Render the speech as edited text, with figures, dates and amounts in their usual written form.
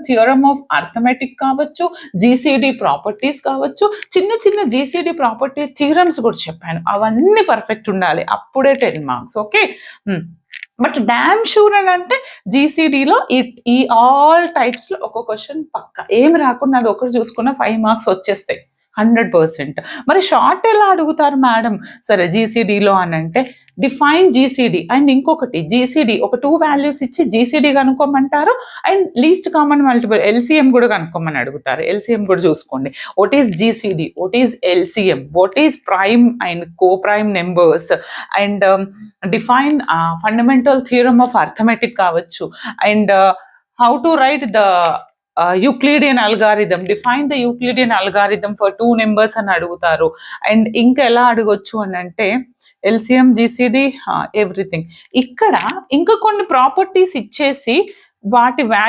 Theorem of arithmetic కావచ్చు, GCD properties కావచ్చు, చిన్న చిన్న జీసీడీ ప్రాపర్టీ థియరమ్స్ కూడా చెప్పాను. అవన్నీ పర్ఫెక్ట్ ఉండాలి, అప్పుడే 10 marks. Okay, but damn sure అని అంటే జీసీడీలో ఈ ఆల్ టైప్స్లో ఒక క్వశ్చన్ పక్క, ఏమి రాకుండా అది ఒకటి చూసుకున్న 5 మార్క్స్ వచ్చేస్తాయి 100%. మరి షార్ట్ ఎలా అడుగుతారు మేడం? సరే జీసీడీలో అని అంటే డిఫైన్ జీసీడీ అండ్ ఇంకొకటి జీసీడీ ఒక 2 వాల్యూస్ ఇచ్చి జీసీడీ కనుక్కోమంటారు and least common multiple LCM కూడా కనుక్కోమని అడుగుతారు. ఎల్సీఎం కూడా చూసుకోండి. What is GCD, what is LCM, what is prime and coprime numbers and define fundamental theorem of arithmetic కావచ్చు and how to write the Euclidean algorithm, define the Euclidean algorithm for 2 numbers అని అడుగుతారు. And ఇంకా ఎలా అడగొచ్చు అని అంటే LCM, GCD, everything. ఇక్కడ ఇంకా కొన్ని ప్రాపర్టీస్ ఇచ్చేసి వాటి